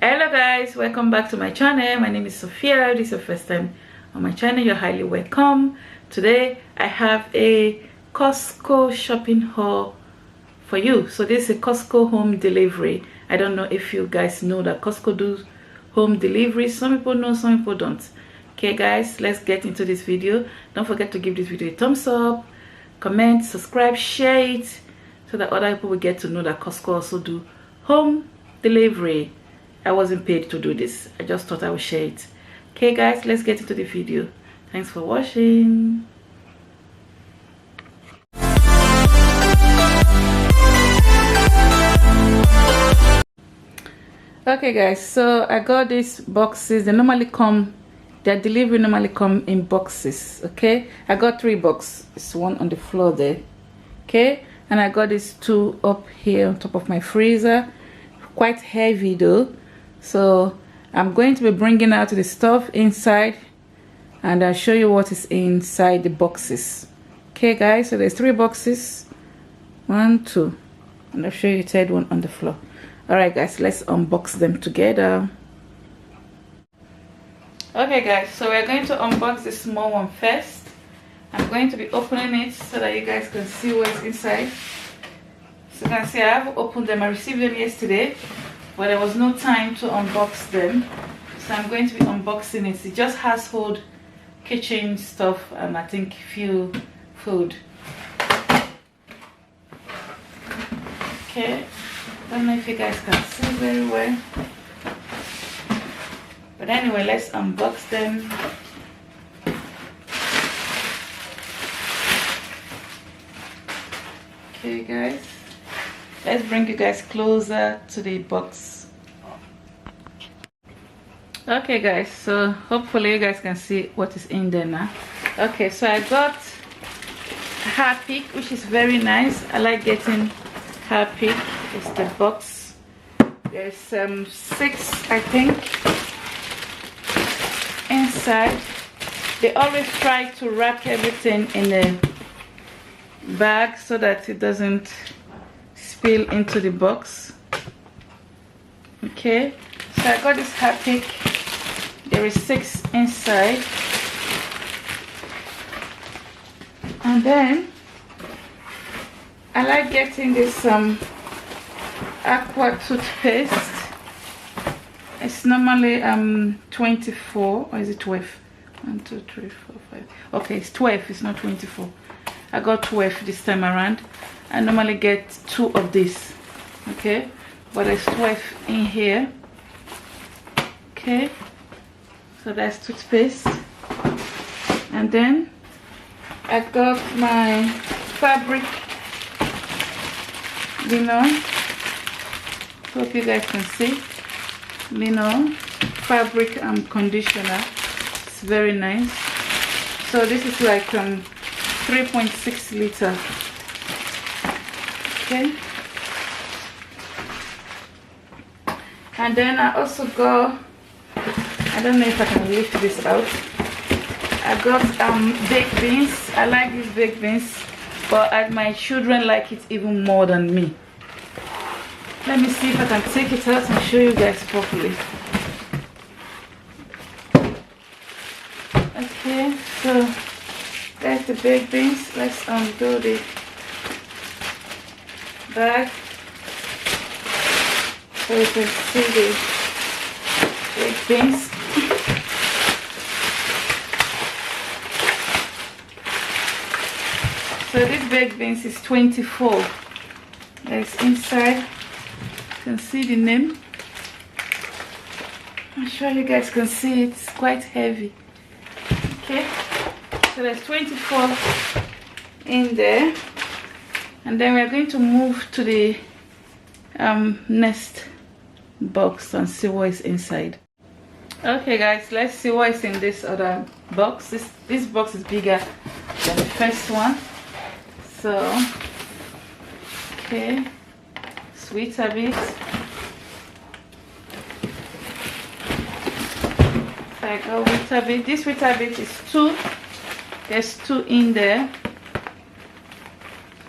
Hello guys, welcome back to my channel. My name is Sophia. This is your first time on my channel. You're highly welcome. Today I have a Costco shopping haul for you. So this is a Costco home delivery. I don't know if you guys know that Costco do home delivery. Some people know, some people don't. Okay guys, let's get into this video. Don't forget to give this video a thumbs up, comment, subscribe, share it, so that other people will get to know that Costco also do home delivery. I wasn't paid to do this. I just thought I would share it. Okay guys, let's get into the video. Thanks for watching. Okay guys, so I got these boxes. They normally come, their delivery normally come in boxes. Okay, I got 3 boxes. It's one on the floor there. Okay, and I got these 2 up here on top of my freezer. Quite heavy though. So I'm going to be bringing out the stuff inside and I'll show you what is inside the boxes. Okay guys, so there's 3 boxes, 1, 2, and I'll show you the 3rd one on the floor. All right guys, let's unbox them together. Okay guys, so we're going to unbox the small one first. I'm going to be opening it so that you guys can see what's inside. So you can see I have opened them. I received them yesterday, but there was no time to unbox them, so I'm going to be unboxing it. It just household kitchen stuff and I think few food. Okay, don't know if you guys can see very well, but anyway, let's unbox them. Okay guys, let's bring you guys closer to the box. Okay guys, so hopefully you guys can see what is in there now. Okay, so I got Harpic, which is very nice. I like getting Harpic. It's the box. There's 6 I think inside. They always try to wrap everything in a bag so that it doesn't spill into the box. Okay, so I got this Harpic. There is 6 inside, and then I like getting this Aqua Toothpaste. It's normally 24, or is it 12? 1, 2, 3, 4, 5. Okay, it's 12. It's not 24. I got 12 this time around. I normally get 2 of these. Okay, but there's 12 in here. Okay, so that's toothpaste. And then I got my fabric linen. Hope you guys can see. Linen fabric conditioner. It's very nice. So this is like 3.6 liter. Okay, and then I also got, I don't know if I can lift this out. I got baked beans. I like these baked beans, but my children like it even more than me. Let me see if I can take it out and show you guys properly. Okay, so that's the baked beans. Let's undo the bag so you can see the baked beans. So this baked beans is 24. There's inside, you can see the name. I'm sure you guys can see it. It's quite heavy. Okay, so there's 24 in there. And then we're going to move to the next box and see what is inside. Okay guys, let's see what is in this other box. This box is bigger than the first one. So, okay, sweet a bit. So I got Weetabix. This Weetabix is 2. There's 2 in there.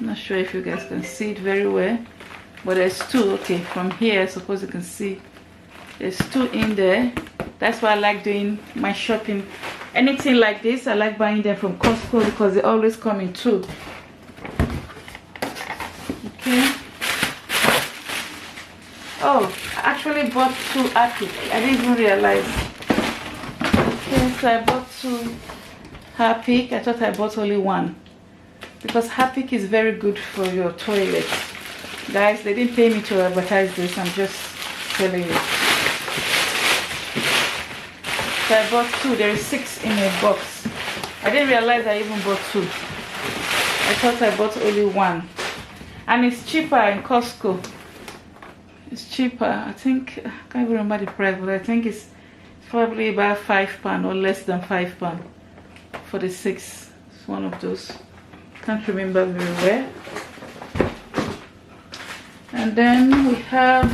I'm not sure if you guys can see it very well, but there's 2. Okay, from here I suppose you can see There's 2 in there. That's why I like doing my shopping. Anything like this, I like buying them from Costco because they always come in 2. Okay. Oh, I actually bought 2 Harpic. I didn't even realize. Okay, so I bought 2 Harpic. I thought I bought only 1 because Harpic is very good for your toilet. Guys, they didn't pay me to advertise this. I'm just telling you. So I bought 2. There is 6 in a box. I didn't realize I even bought 2. I thought I bought only 1. And it's cheaper in Costco. It's cheaper. I think, I can't even remember the price, but I think it's probably about £5 or less than £5 for the 6. It's one of those. Can't remember very well. And then we have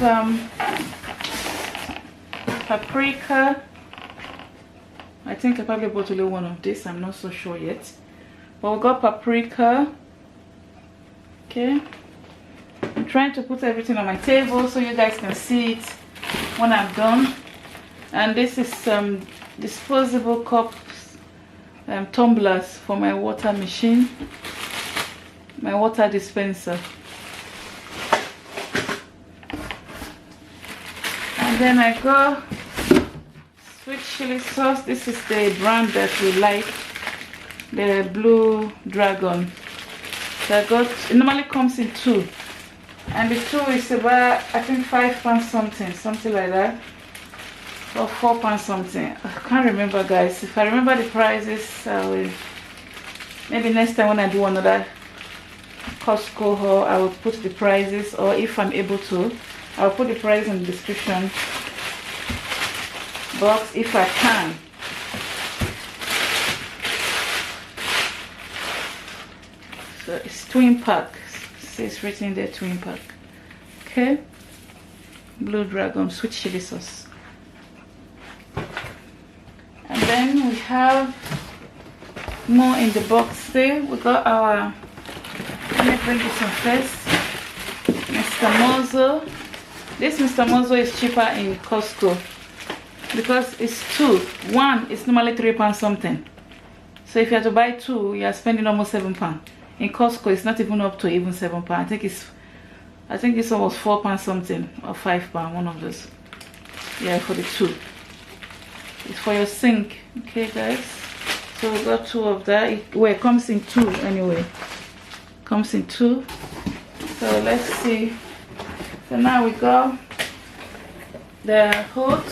Paprika. I think I probably bought only 1 of this. I'm not so sure yet. But we got Paprika. Okay. I'm trying to put everything on my table so you guys can see it when I'm done. And this is some disposable cups, tumblers for my water machine, my water dispenser. And then I got sweet chili sauce. This is the brand that we like, the Blue Dragon. So I got, it normally comes in 2. And the 2 is about, I think, £5 something like that. Or £4 something. I can't remember, guys. If I remember the prices, I will, maybe next time when I do another Costco haul, I will put the prices, or if I'm able to, I'll put the price in the description box if I can. So it's twin pack. It's written there, twin pack. Okay. Blue Dragon sweet chili sauce. And then we have more in the box there. We got our, let me bring this one first. Mr. Mozo. This Mr. Mozo is cheaper in Costco because it's 2. 1 is normally £3 something. So if you have to buy 2, you are spending almost £7. In Costco, it's not even up to even £7. I think this one was £4 something or £5, one of those. Yeah, for the 2. It's for your sink. Okay, guys. So we got 2 of that. It comes in 2 anyway. Comes in 2. So let's see. So now we got the hood.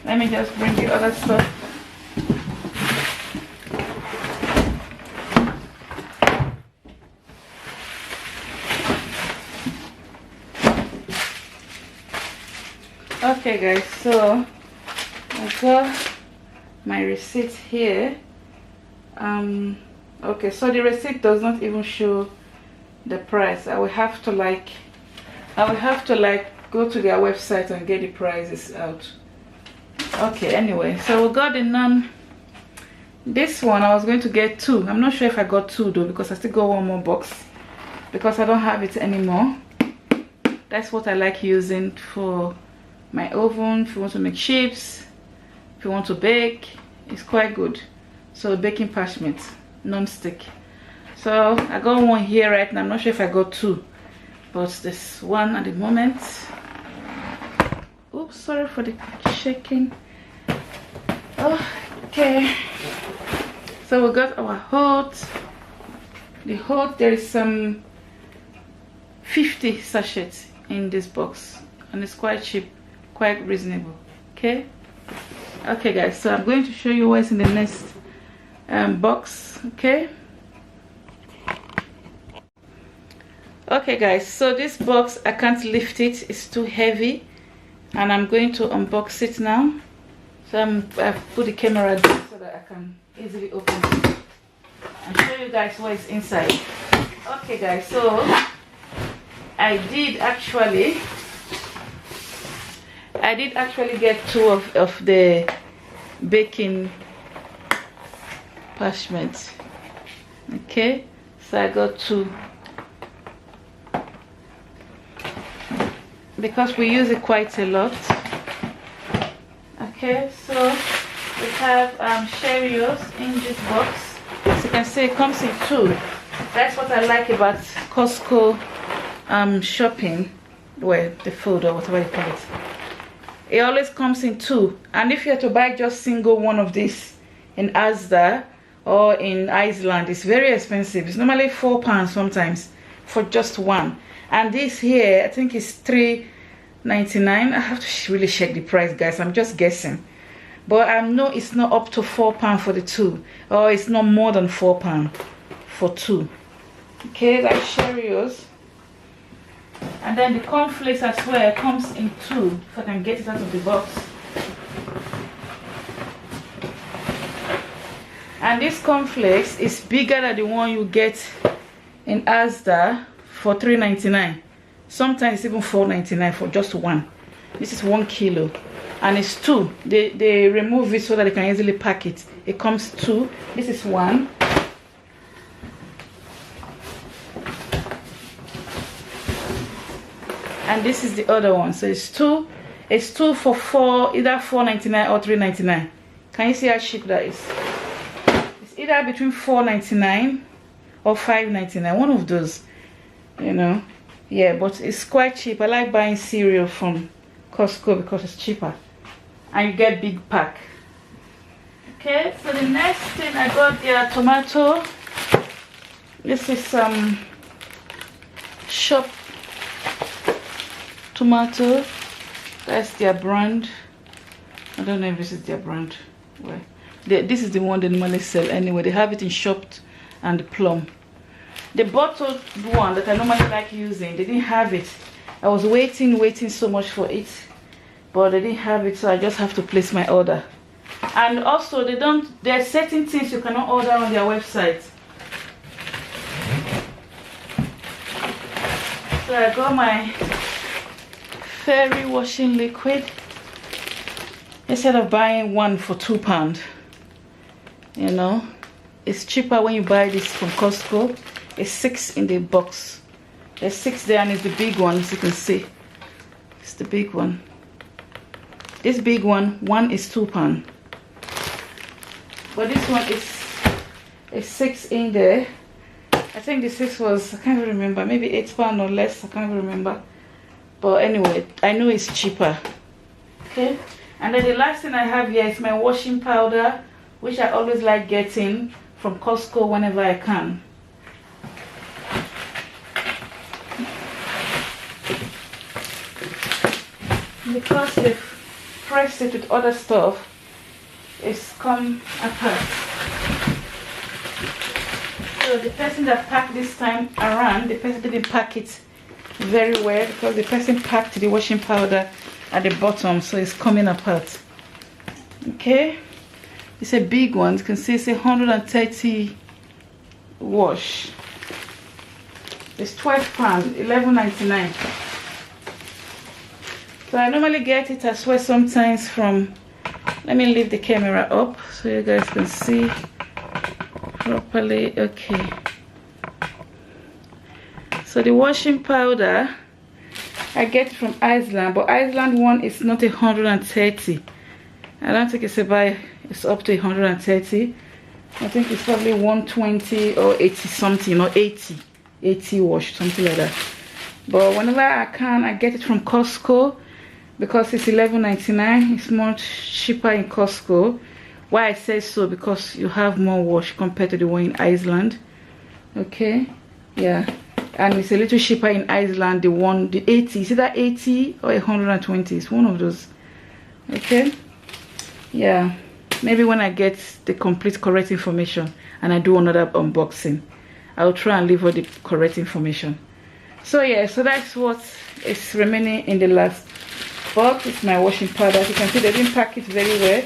Let me just bring the other stuff. Okay, guys, so I got my receipt here. Okay, so the receipt does not even show the price. I will have to go to their website and get the prices out. Okay, anyway, so we got the this one I was going to get 2. I'm not sure if I got 2 though, because I still got 1 more box because I don't have it anymore. That's what I like using for my oven. If you want to make chips, if you want to bake, it's quite good. So baking parchments, non-stick. So I got 1 here right now. I'm not sure if I got 2, but this 1 at the moment. Oops, sorry for the shaking. Okay, so we got our hood. The hood, there is some 50 sachets in this box, and it's quite cheap, quite reasonable. Okay, guys, so I'm going to show you what's in the next box. Okay, guys, so this box, I can't lift it, it's too heavy, and I'm going to unbox it now. So I've put the camera down so that I can easily open it and show you guys what is inside. Okay, guys, so I did actually get 2 of the baking parchments. Okay, so I got 2. because we use it quite a lot. Okay, so we have Cheerios in this box. As you can see, it comes in 2. That's what I like about Costco shopping, well, the food or whatever you call it. It always comes in 2, and if you have to buy just single one of these in Asda or in Iceland, it's very expensive. It's normally £4 sometimes for just one, and this here I think is $3.99. I have to really check the price, guys. I'm just guessing, but I know it's not up to £4 for the 2, or it's not more than £4 for 2. Okay, that's Cheerios. And then the cornflakes as well comes in 2, if I can get it out of the box. And this cornflakes is bigger than the one you get in Asda for $3.99. Sometimes even $4.99 for just one. This is 1 kilo, and it's 2. They remove it so that they can easily pack it. It comes 2. This is 1. And this is the other one. So it's 2. It's 2 for either $4.99 or $3.99. Can you see how cheap that is? It's either between $4.99 or $5.99. One of those, you know. Yeah, but it's quite cheap. I like buying cereal from Costco because it's cheaper, and you get big pack. Okay, so the next thing I got their tomato. This is some shop tomato. That's their brand. I don't know if this is their brand. Well, this is the one they normally sell anyway. They have it in Chopped and Plum. The bottled one that I normally like using, they didn't have it. I was waiting so much for it, but they didn't have it, so I just have to place my order. And also there are certain things you cannot order on their website. So I got my fairy washing liquid. Instead of buying one for £2, you know, it's cheaper when you buy this from Costco. It's 6 in the box. There's 6 there, and it's the big one, as you can see. It's the big one. This big one is £2, but this one is 6 in there. I think the 6 was, I can't even remember, maybe £8 or less. I can't even remember. But anyway, I know it's cheaper. Okay, and then the last thing I have here is my washing powder, which I always like getting from Costco whenever I can. Because they've pressed it with other stuff, it's come apart. So the person that packed this time around, the person didn't pack it very well, because the person packed the washing powder at the bottom, so it's coming apart. Okay, it's a big one. You can see it's 130 wash. It's £12, £11.99. So I normally get it as well sometimes from, let me leave the camera up so you guys can see properly. Okay, so the washing powder I get it from Iceland, but Iceland one is not 130. I don't think it's up to 130. I think it's probably 120 or 80 something, or 80 wash, something like that. But whenever I can, I get it from Costco because it's $11.99. It's much cheaper in Costco. Why I say so, because you have more wash compared to the one in Iceland. Okay, yeah, and it's a little cheaper in Iceland. The 80, is either 80 or 120. It's one of those. Okay, yeah, maybe when I get the complete correct information and I do another unboxing, I'll try and leave all the correct information. So yeah, so that's what is remaining in the last box. It's my washing powder. As you can see, they didn't pack it very well,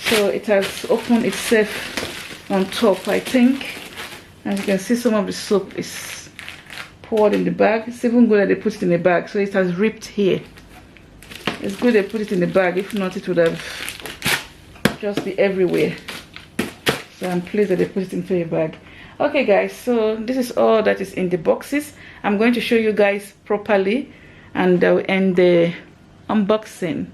so it has opened itself on top, I think. As you can see, some of the soap is poured in the bag. It's even good that they put it in the bag, so it has ripped here. It's good they put it in the bag. If not, it would have just be everywhere. So I'm pleased that they put it into a bag. Okay guys, so this is all that is in the boxes. I'm going to show you guys properly and I'll end the unboxing.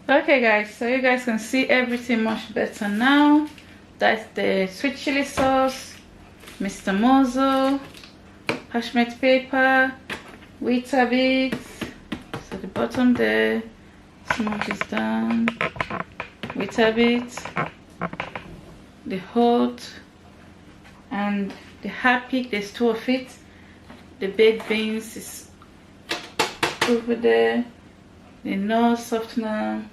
Okay guys, so you guys can see everything much better now. That's the sweet chili sauce, Mr. Mozo, parchment paper, Weetabix. So the bottom there, smudge is down. Weetabix, the hot, and the Happy. There's two of it. The baked beans is over there. The nose softener,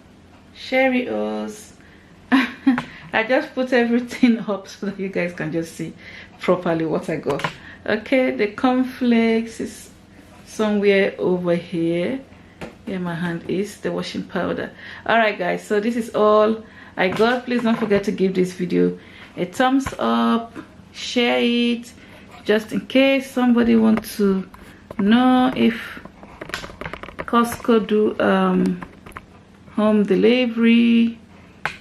sherry oils. I just put everything up so that you guys can just see properly what I got. Okay, the cornflakes is somewhere over here. Here my hand is, the washing powder. Alright guys, so this is all I got. Please don't forget to give this video a thumbs up, share it, just in case somebody wants to know if Costco do home delivery.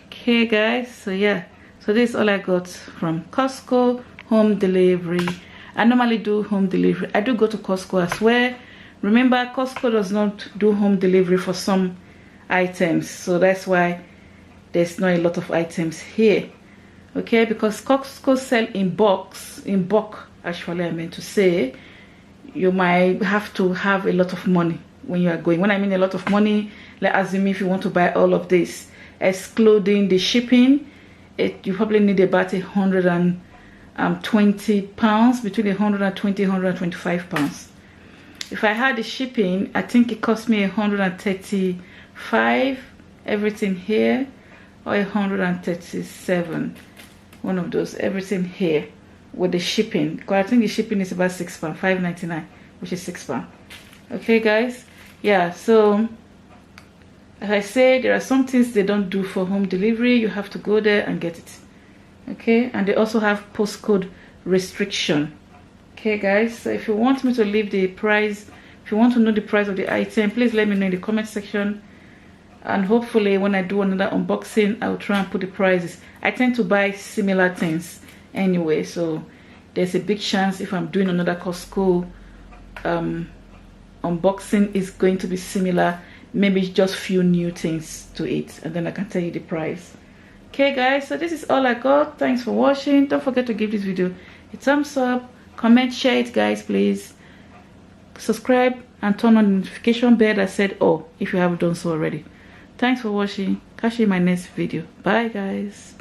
Okay guys, so yeah, so this is all I got from Costco home delivery. I normally do home delivery. I do go to Costco as well. Remember, Costco does not do home delivery for some items, so that's why there's not a lot of items here. Okay, because Costco sell in bulk actually, I meant to say. You might have to have a lot of money when you are going. When I mean a lot of money, like assume if you want to buy all of this, excluding the shipping, you probably need about 120 pounds, between 120 and 125 pounds. If I had the shipping, I think it cost me 135, everything here, or 137, one of those, everything here with the shipping, because I think the shipping is about £6, £5.99, which is £6. Okay guys, yeah, so as I say, there are some things they don't do for home delivery. You have to go there and get it. Okay, and they also have postcode restriction. Okay guys, so if you want me to leave the price, if you want to know the price of the item, please let me know in the comment section, and hopefully when I do another unboxing, I'll try and put the prices. I tend to buy similar things anyway, so there's a big chance if I'm doing another Costco unboxing is going to be similar, maybe just few new things to it, and then I can tell you the price. Okay guys, so this is all I got. Thanks for watching. Don't forget to give this video a thumbs up, comment, share it guys, please subscribe and turn on the notification bell that said oh if you haven't done so already. Thanks for watching. Catch you in my next video. Bye guys.